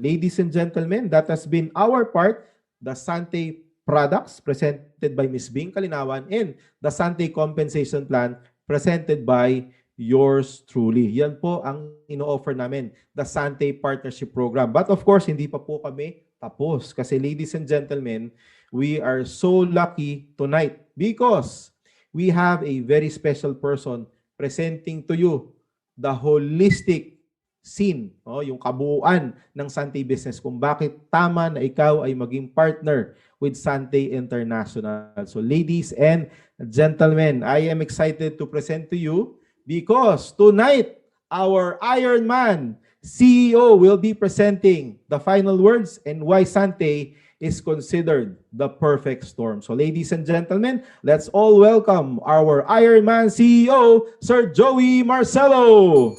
ladies and gentlemen, that has been our part, the Sante products presented by Ms. Bing Kalinawan and the Sante Compensation Plan presented by yours truly. Yan po ang ino-offer namin, the Sante Partnership Program. But of course, hindi pa po kami tapos. Kasi ladies and gentlemen, we are so lucky tonight because we have a very special person presenting to you the holistic scene, yung kabuuan ng Sante business, kung bakit tama na ikaw ay maging partner with Sante International. So ladies and gentlemen, I am excited to present to you because tonight, our Iron Man CEO will be presenting the final words and why Sante is considered the perfect storm. So ladies and gentlemen, let's all welcome our Iron Man CEO, Sir Joey Marcelo.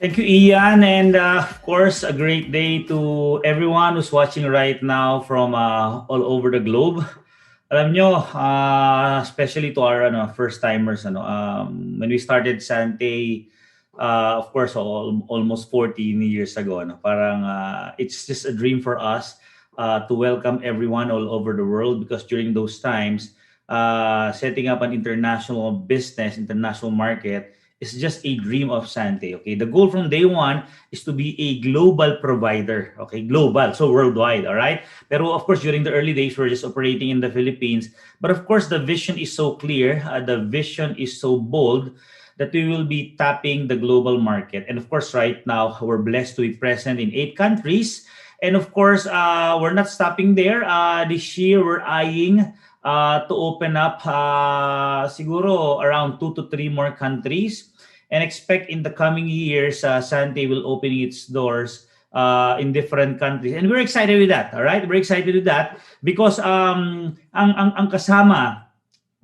Thank you, Ian, and of course, a great day to everyone who's watching right now from all over the globe. Alam nyo, especially to our first-timers, when we started Sante, of course, almost 14 years ago, parang it's just a dream for us to welcome everyone all over the world because during those times, setting up an international business, international market, is just a dream of Sante. Okay, the goal from day one is to be a global provider. Okay, global, so worldwide. All right. Pero of course, during the early days, we're just operating in the Philippines. But of course, the vision is so clear. The vision is so bold that we will be tapping the global market. And of course, right now, we're blessed to be present in 8 countries. And of course, we're not stopping there. This year, we're eyeing to open up siguro around 2 to 3 more countries, and expect in the coming years Sante will open its doors in different countries, and we're excited with that. All right, we're excited with that because ang kasama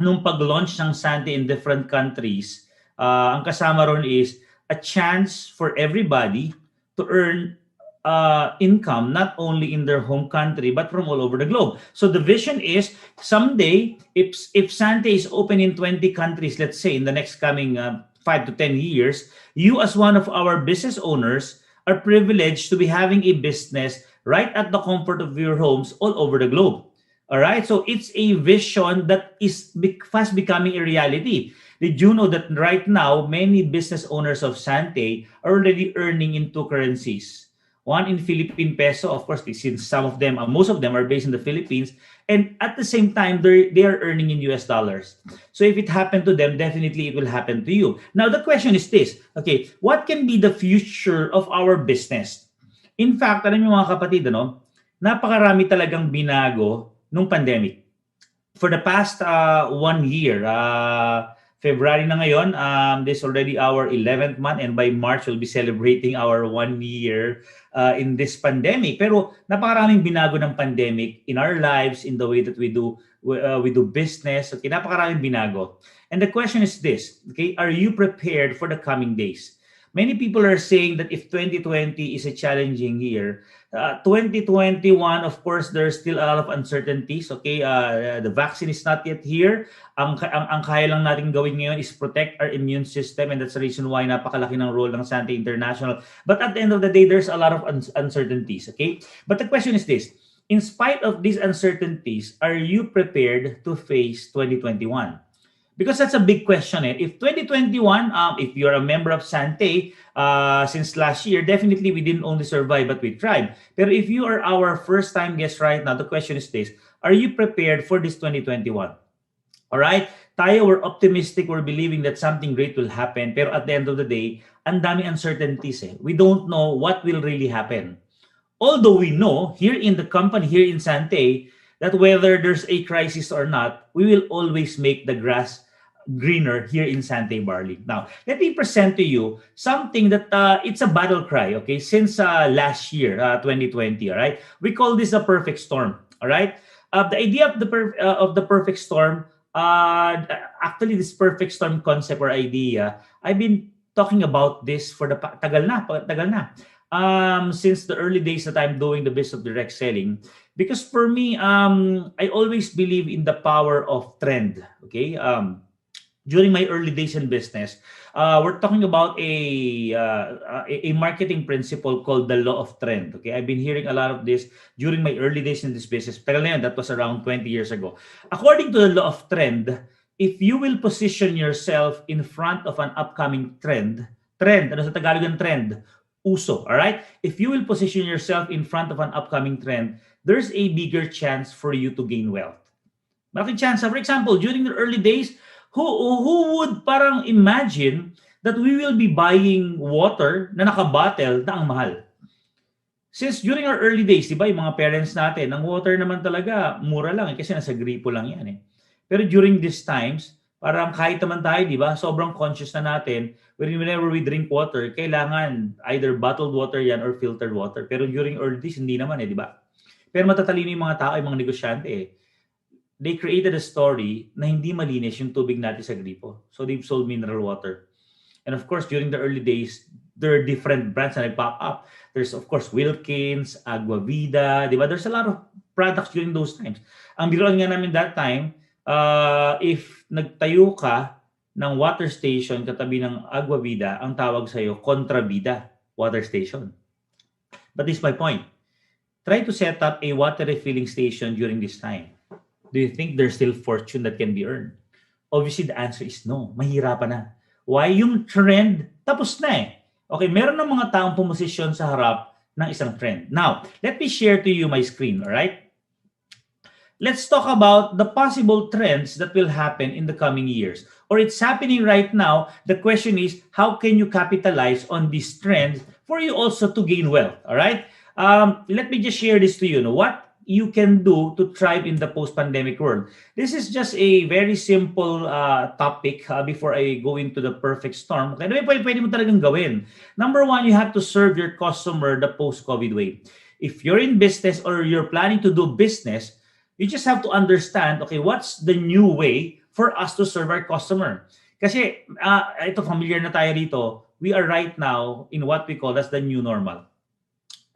nung pag-launch ng Sante in different countries, ang kasama ron is a chance for everybody to earn income not only in their home country but from all over the globe. So the vision is someday if Sante is open in 20 countries, let's say in the next coming 5 to 10 years, you as one of our business owners are privileged to be having a business right at the comfort of your homes all over the globe. All right, so it's a vision that is fast becoming a reality. Did you know that right now many business owners of Sante are already earning in 2 currencies? One in Philippine peso, of course, since some of them, most of them are based in the Philippines, and at the same time, they are earning in US dollars. So if it happened to them, definitely it will happen to you. Now, the question is this, okay, what can be the future of our business? In fact, alam niyo mga kapatid, napakarami talagang binago nung pandemic. For the past 1 year, February na ngayon, this is already our 11th month, and by March, we'll be celebrating our 1 year in this pandemic. Pero napakaraming binago ng pandemic in our lives, in the way that we do business. Okay, napakaraming binago. And the question is this, okay, are you prepared for the coming days? Many people are saying that if 2020 is a challenging year, 2021, of course, there's still a lot of uncertainties. Okay, the vaccine is not yet here. Ang kaya lang natin gawin ngayon is protect our immune system, and that's the reason why napakalaki ng role ng Sante International. But at the end of the day, there's a lot of uncertainties. Okay, but the question is this: in spite of these uncertainties, are you prepared to face 2021? Because that's a big question. If 2021, if you're a member of Sante since last year, definitely we didn't only survive, but we thrived. But if you are our first-time guest right now, the question is this: are you prepared for this 2021? All right? Tayo, we're optimistic, we're believing that something great will happen. Pero at the end of the day, ang dami uncertainties. We don't know what will really happen. Although we know here in the company, here in Sante, that whether there's a crisis or not, we will always make the grass greener here in Sante Barley. Now, let me present to you something that it's a battle cry, okay, since last year, 2020, all right? We call this a perfect storm, all right? The idea of the perfect storm, actually this perfect storm concept or idea, I've been talking about this for the tagal na. Since the early days that I'm doing the business of direct selling, because for me, I always believe in the power of trend, okay? during my early days in business, we're talking about a marketing principle called the law of trend. Okay, I've been hearing a lot of this during my early days in this business. Tagal na yun, that was around 20 years ago. According to the law of trend, if you will position yourself in front of an upcoming trend, ano sa Tagalog ang trend? Uso, all right? If you will position yourself in front of an upcoming trend, there's a bigger chance for you to gain wealth. Malaking chance. For example, during the early days, who would parang imagine that we will be buying water na naka-bottle na ang mahal? Since during our early days, di ba, yung mga parents natin, ang water naman talaga, mura lang kasi nasa gripo lang yan eh. Pero during these times, parang kahit naman tayo, di ba, sobrang conscious na natin, whenever we drink water, kailangan either bottled water yan or filtered water. Pero during early days, hindi naman eh, di ba? Pero matatalino yung mga tao, yung mga negosyante eh. They created a story na hindi malinis yung tubig natin sa gripo. So they've sold mineral water. And of course, during the early days, there are different brands that pop up. There's of course Wilkins, Agua Vida, di ba? There's a lot of products during those times. Ang biruan nga namin that time, if nagtayo ka ng water station katabi ng Agua Vida, ang tawag sa'yo, Contrabida water station. But this is my point. Try to set up a water refilling station during this time. Do you think there's still fortune that can be earned? Obviously, the answer is no. Mahirapan na. Why? Yung trend, tapos na eh. Okay, meron ng mga taong pumosisyon sa harap ng isang trend. Now, let me share to you my screen, all right? Let's talk about the possible trends that will happen in the coming years. Or it's happening right now. The question is, how can you capitalize on these trends for you also to gain wealth, all right? Let me just share this to you. What you can do to thrive in the post-pandemic world. This is just a very simple topic before I go into the perfect storm. Kaya pwede mo talagang gawin. Number one, you have to serve your customer the post-COVID way. If you're in business or you're planning to do business, you just have to understand, okay, what's the new way for us to serve our customer? Kasi, ito familiar na tayo rito, we are right now in what we call as the new normal.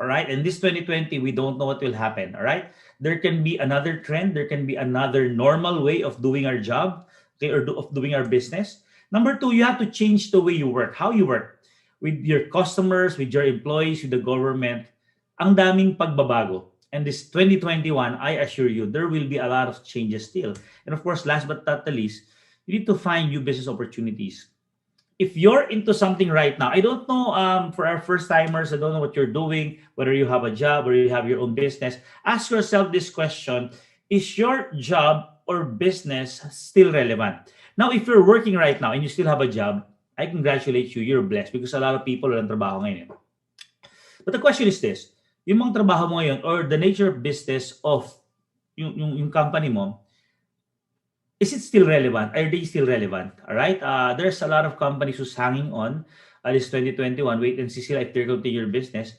All right, and this 2020, we don't know what will happen. All right, there can be another trend, there can be another normal way of doing our job, okay, or of doing our business. Number two, you have to change the way you work, how you work with your customers, with your employees, with the government. Ang daming pagbabago. And this 2021, I assure you, there will be a lot of changes still. And of course, last but not the least, you need to find new business opportunities. If you're into something right now, I don't know, for our first timers, I don't know what you're doing, whether you have a job or you have your own business. Ask yourself this question: is your job or business still relevant? Now, if you're working right now and you still have a job, I congratulate you, you're blessed because a lot of people walang trabaho ngayon. But the question is this: yung mga trabaho mo ngayon or the nature of business of yung company mo, is it still relevant? Are they still relevant? All right. There's a lot of companies who's hanging on this 2021. Wait and see sila if they're continuing your business.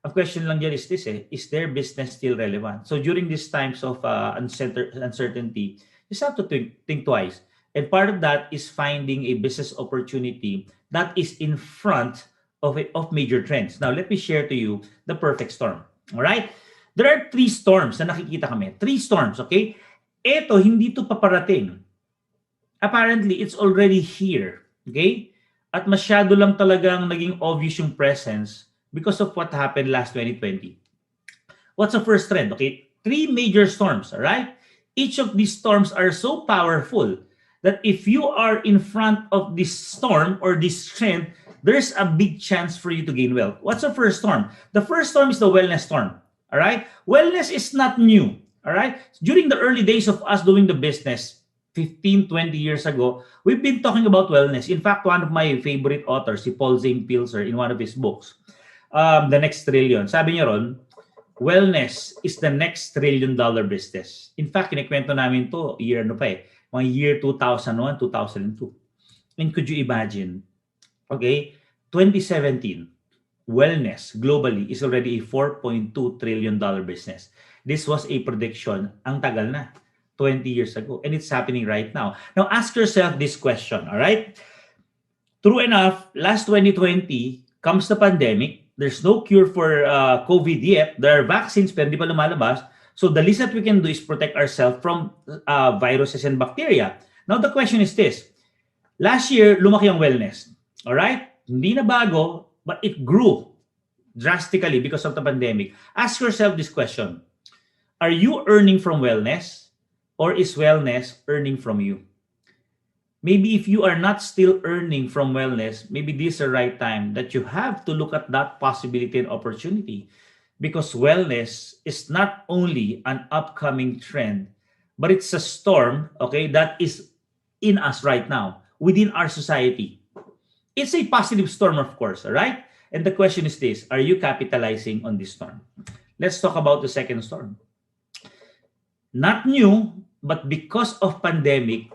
A question lang dyan is this: is their business still relevant? So during these times of uncertainty, you just have to think twice. And part of that is finding a business opportunity that is in front of major trends. Now, let me share to you the perfect storm. All right. There are three storms na nakikita kami. Three storms, okay? Ito, hindi to paparating. Apparently, it's already here. Okay? At masyado lang talagang naging obvious yung presence because of what happened last 2020. What's the first trend? Okay? Three major storms, all right? Each of these storms are so powerful that if you are in front of this storm or this trend, there's a big chance for you to gain wealth. What's the first storm? The first storm is the wellness storm. All right? Wellness is not new. All right? During the early days of us doing the business, 15, 20 years ago, we've been talking about wellness. In fact, one of my favorite authors, si Paul Zane Pilzer, in one of his books, The Next Trillion, sabi niya ron, wellness is the next $1 trillion business. In fact, kinikwento namin to mga year 2001, 2002. And could you imagine, okay, 2017, wellness globally is already a $4.2 trillion business. This was a prediction, ang tagal na, 20 years ago. And it's happening right now. Now, ask yourself this question, all right? True enough, last 2020 comes the pandemic. There's no cure for COVID yet. There are vaccines, pero hindi pa lumalabas. So the least that we can do is protect ourselves from viruses and bacteria. Now, the question is this: Last year, lumaki ang wellness. Alright? Hindi na bago, but it grew drastically because of the pandemic. Ask yourself this question. Are you earning from wellness, or is wellness earning from you? Maybe if you are not still earning from wellness, maybe this is the right time that you have to look at that possibility and opportunity, because wellness is not only an upcoming trend, but it's a storm, okay, that is in us right now, within our society. It's a positive storm, of course, all right? And the question is this, are you capitalizing on this storm? Let's talk about the second storm. Not new, but because of pandemic,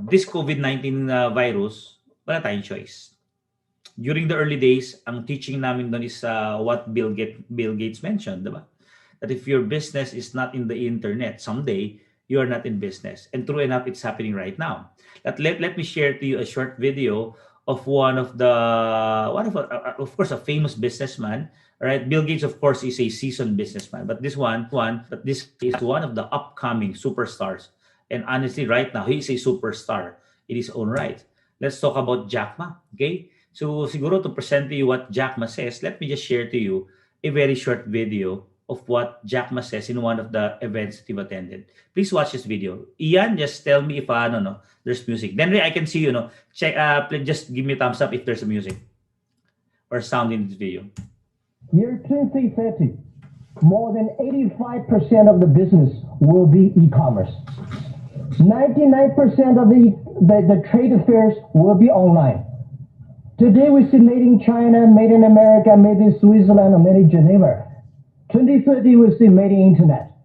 this COVID-19 virus, wala tayong choice. During the early days, ang teaching namin doon is what Bill Gates mentioned, diba? That if your business is not in the internet, someday you are not in business. And true enough, it's happening right now. Let me share to you a short video of of course, a famous businessman. Right? Bill Gates, of course, is a seasoned businessman, but this is one of the upcoming superstars. And honestly, right now, he is a superstar in his own right. Let's talk about Jack Ma. Okay? So, siguro to present to you what Jack Ma says, let me just share to you a very short video of what Jack Ma says in one of the events that you've attended. Please watch this video. Ian, just tell me if there's music. Then I can see check. Just give me a thumbs up if there's a music or sound in this video. Year 2030, more than 85% of the business will be e-commerce. 99% of the trade affairs will be online. Today we see made in China, made in America, made in Switzerland, or made in Geneva. 2030 we see made in internet.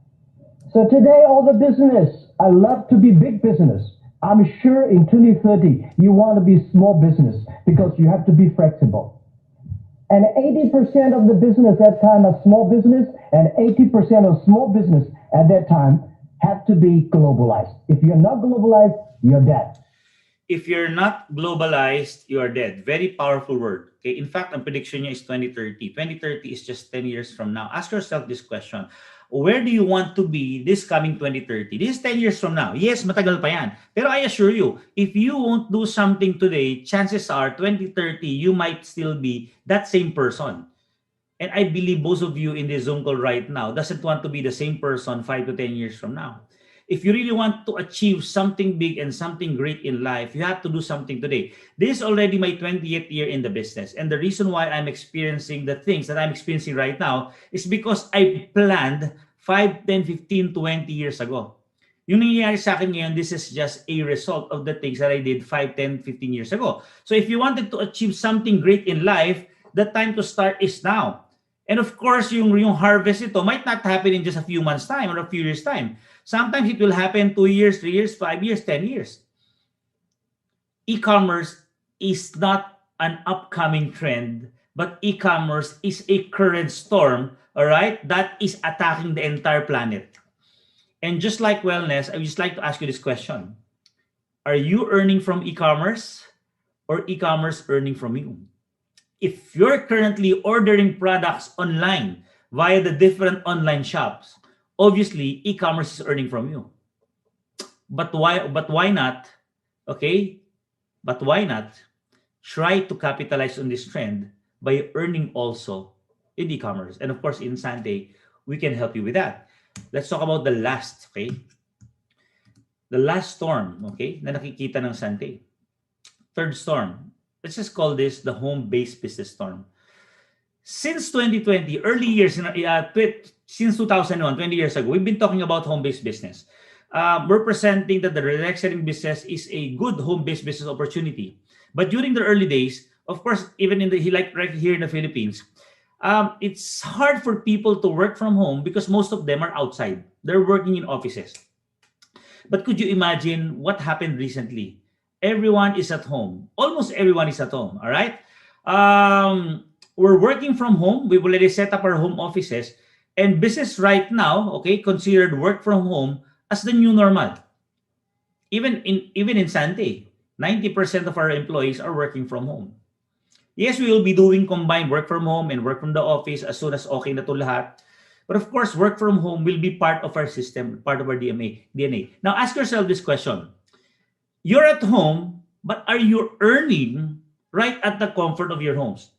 So today all the business, I love to be big business. I'm sure in 2030 you want to be small business because you have to be flexible. And 80% of the business at that time are small business, and 80% of small business at that time have to be globalized. If you're not globalized, you're dead. If you're not globalized, you are dead. Very powerful word. Okay. In fact, ang prediction niya is 2030. 2030 is just 10 years from now. Ask yourself this question. Where do you want to be this coming 2030? This is 10 years from now. Yes, matagal pa yan. Pero I assure you, if you won't do something today, chances are 2030, you might still be that same person. And I believe most of you in this Zoom call right now doesn't want to be the same person 5 to 10 years from now. If you really want to achieve something big and something great in life, you have to do something today. This is already my 20th year in the business. And the reason why I'm experiencing the things that I'm experiencing right now is because I planned 5, 10, 15, 20 years ago. Yung nangyayari sa akin ngayon, this is just a result of the things that I did 5, 10, 15 years ago. So if you wanted to achieve something great in life, the time to start is now. And of course, yung harvest ito might not happen in just a few months' time or a few years' time. Sometimes it will happen 2 years, 3 years, 5 years, 10 years. E-commerce is not an upcoming trend, but e-commerce is a current storm, all right, that is attacking the entire planet. And just like wellness, I would just like to ask you this question. Are you earning from e-commerce, or e-commerce earning from you? If you're currently ordering products online via the different online shops, obviously e-commerce is earning from you. But why not? Okay? But why not try to capitalize on this trend by earning also in e-commerce? And of course, in Sante, we can help you with that. Let's talk about the last, okay? The last storm, okay, na nakikita ng Sante. Third storm. Let's just call this the home-based business storm. Since 2020, early years, since 2001, 20 years ago, we've been talking about home-based business. We're presenting that the direct selling business is a good home-based business opportunity. But during the early days, of course, even right here in the Philippines, it's hard for people to work from home because most of them are outside. They're working in offices. But could you imagine what happened recently? Everyone is at home. Almost everyone is at home, all right? We're working from home. We've already set up our home offices. And business right now, okay, considered work from home as the new normal. Even in Sante, 90% of our employees are working from home. Yes, we will be doing combined work from home and work from the office as soon as okay na to lahat. But of course, work from home will be part of our system, part of our DNA. Now, ask yourself this question. You're at home, but are you earning right at the comfort of your homes?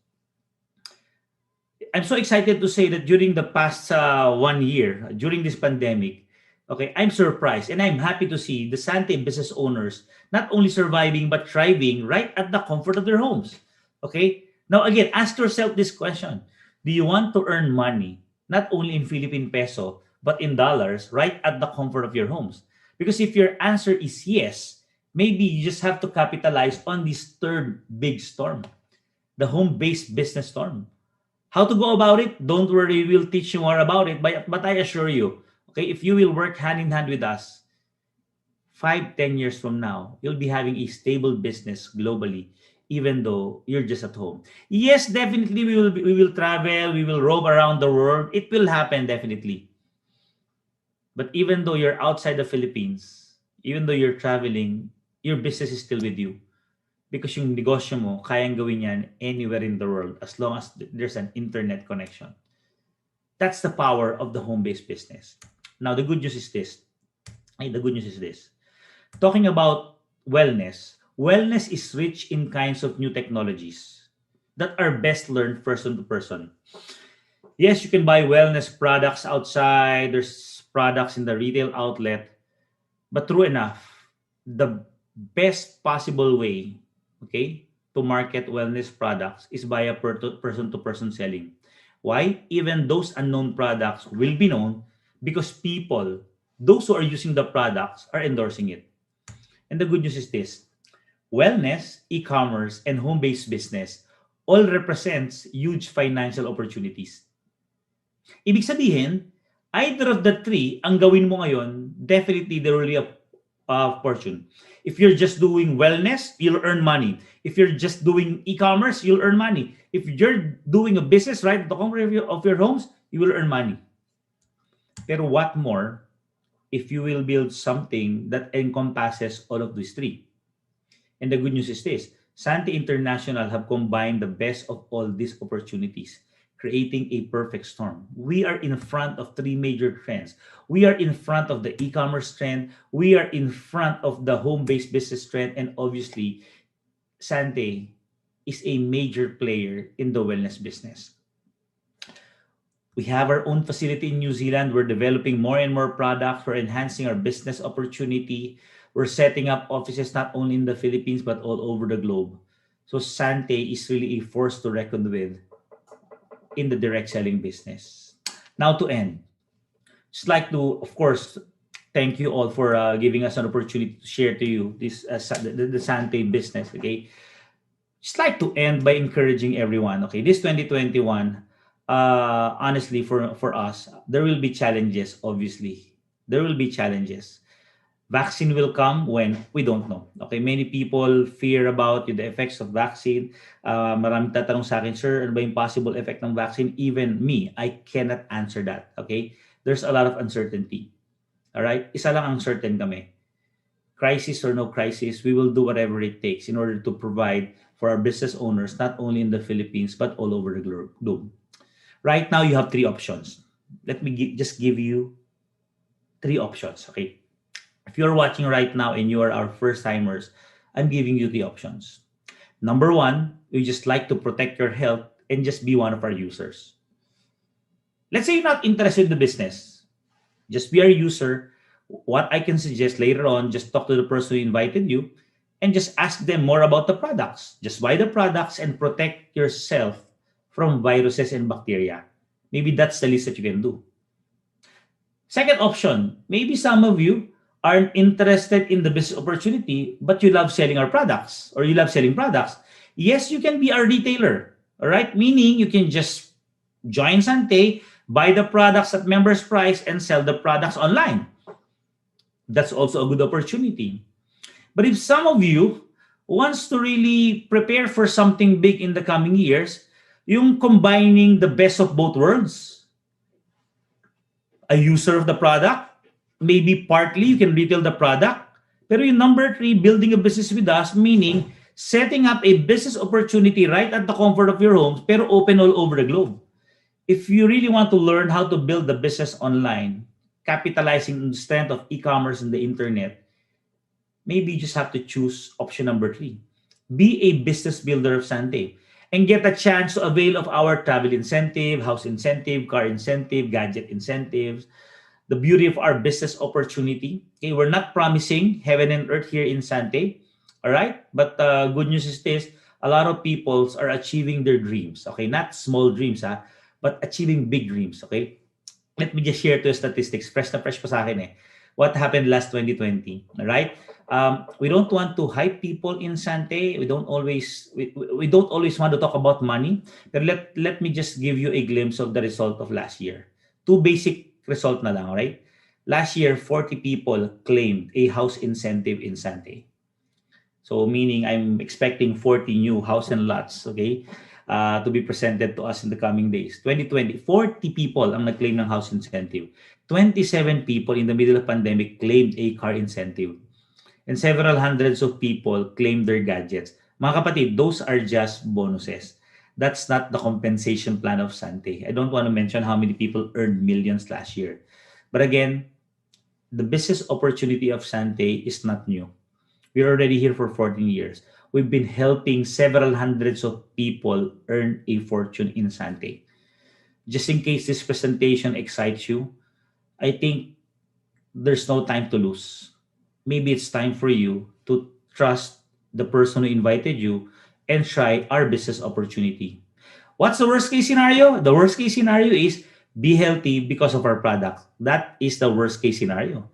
I'm so excited to say that during the past 1 year, during this pandemic, okay, I'm surprised and I'm happy to see the Sante business owners not only surviving but thriving right at the comfort of their homes. Okay, now again, ask yourself this question: do you want to earn money not only in Philippine peso but in dollars right at the comfort of your homes? Because if your answer is yes, maybe you just have to capitalize on this third big storm, the home-based business storm. How to go about it? Don't worry, we'll teach you more about it. But I assure you, okay, if you will work hand in hand with us, 5, 10 years from now, you'll be having a stable business globally, even though you're just at home. Yes, definitely we will travel, we will roam around the world. It will happen definitely. But even though you're outside the Philippines, even though you're traveling, your business is still with you. Because yung negosyo mo, kayang gawin yan anywhere in the world as long as there's an internet connection. That's the power of the home-based business. Now, the good news is this. Talking about wellness, wellness is rich in kinds of new technologies that are best learned person to person. Yes, you can buy wellness products outside. There's products in the retail outlet. But true enough, the best possible way, okay, to market wellness products is via person-to-person selling. Why? Even those unknown products will be known because people, those who are using the products, are endorsing it. And the good news is this: wellness, e-commerce, and home-based business all represents huge financial opportunities. Ibig sabihin, either of the three ang gawin mo ngayon, definitely there will be a fortune. If you're just doing wellness, you'll earn money. If you're just doing e-commerce, you'll earn money. If you're doing a business right at the comfort of your homes, you will earn money. Pero what more if you will build something that encompasses all of these three? And the good news is this: Sante International have combined the best of all these opportunities, creating a perfect storm. We are in front of three major trends. We are in front of the e-commerce trend, we are in front of the home-based business trend, and obviously, Sante is a major player in the wellness business. We have our own facility in New Zealand. We're developing more and more products. We're enhancing our business opportunity. We're setting up offices not only in the Philippines but all over the globe. So Sante is really a force to reckon with in the direct selling business. Now to end, just like to, of course, thank you all for giving us an opportunity to share to you this the Sante business. Okay, just like to end by encouraging everyone. Okay, this 2021, honestly, for us, there will be challenges. Obviously, there will be challenges. Vaccine will come when we don't know. Okay, many people fear about the effects of vaccine. Maraming tatanong sa akin, sir, ano ba yung possible effect ng vaccine? Even me, I cannot answer that. Okay, there's a lot of uncertainty. All right, isa lang ang certain kami. Crisis or no crisis, we will do whatever it takes in order to provide for our business owners, not only in the Philippines but all over the globe. Right now, you have three options. Let me just give you three options. Okay. If you're watching right now and you are our first timers, I'm giving you the options. Number one, you just like to protect your health and just be one of our users. Let's say you're not interested in the business. Just be our user. What I can suggest later on, just talk to the person who invited you and just ask them more about the products. Just buy the products and protect yourself from viruses and bacteria. Maybe that's the least that you can do. Second option, maybe some of you aren't interested in the business opportunity, but you love selling our products or you love selling products. Yes, you can be our retailer, all right? Meaning you can just join Sante, buy the products at member's price, and sell the products online. That's also a good opportunity. But if some of you wants to really prepare for something big in the coming years, yung combining the best of both worlds, a user of the product, maybe partly you can retail the product. Pero yung number three, building a business with us, meaning setting up a business opportunity right at the comfort of your homes, pero open all over the globe. If you really want to learn how to build the business online, capitalizing on the strength of e-commerce and the internet, maybe you just have to choose option number 3. Be a business builder of Sante and get a chance to avail of our travel incentive, house incentive, car incentive, gadget incentives, the beauty of our business opportunity. Okay, we're not promising heaven and earth here in Sante, all right? But good news is this: a lot of people are achieving their dreams. Okay, not small dreams, but achieving big dreams. Okay, let me just share two statistics. Fresh na fresh pa sa akin eh. What happened last 2020, all right? We don't want to hype people in Sante. We don't always want to talk about money. But let me just give you a glimpse of the result of last year. Two basic result na lang, all right? Last year, 40 people claimed a house incentive in Sante. So meaning I'm expecting 40 new house and lots, okay, to be presented to us in the coming days. 2020, 40 people ang nag-claim ng house incentive. 27 people in the middle of pandemic claimed a car incentive. And several hundreds of people claimed their gadgets. Mga kapatid, those are just bonuses. That's not the compensation plan of Sante. I don't want to mention how many people earned millions last year. But again, the business opportunity of Sante is not new. We're already here for 14 years. We've been helping several hundreds of people earn a fortune in Sante. Just in case this presentation excites you, I think there's no time to lose. Maybe it's time for you to trust the person who invited you and try our business opportunity. What's the worst case scenario? The worst case scenario is be healthy because of our product. That is the worst case scenario.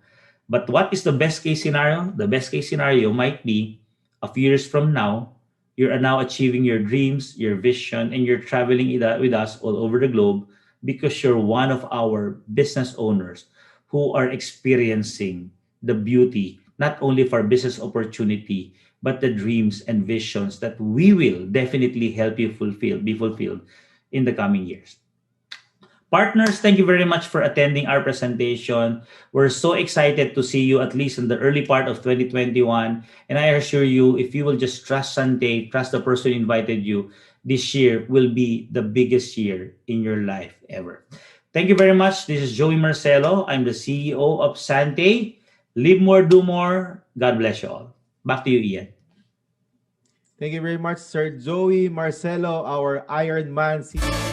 But what is the best case scenario? The best case scenario might be a few years from now, you are now achieving your dreams, your vision, and you're traveling with us all over the globe because you're one of our business owners who are experiencing the beauty, not only for business opportunity, but the dreams and visions that we will definitely help you be fulfilled in the coming years. Partners, thank you very much for attending our presentation. We're so excited to see you at least in the early part of 2021. And I assure you, if you will just trust Sante, trust the person who invited you, this year will be the biggest year in your life ever. Thank you very much. This is Joey Marcelo. I'm the CEO of Sante. Live more, do more. God bless you all. Back to you, Ian. Thank you very much, Sir Joey Marcelo, our Iron Man CEO.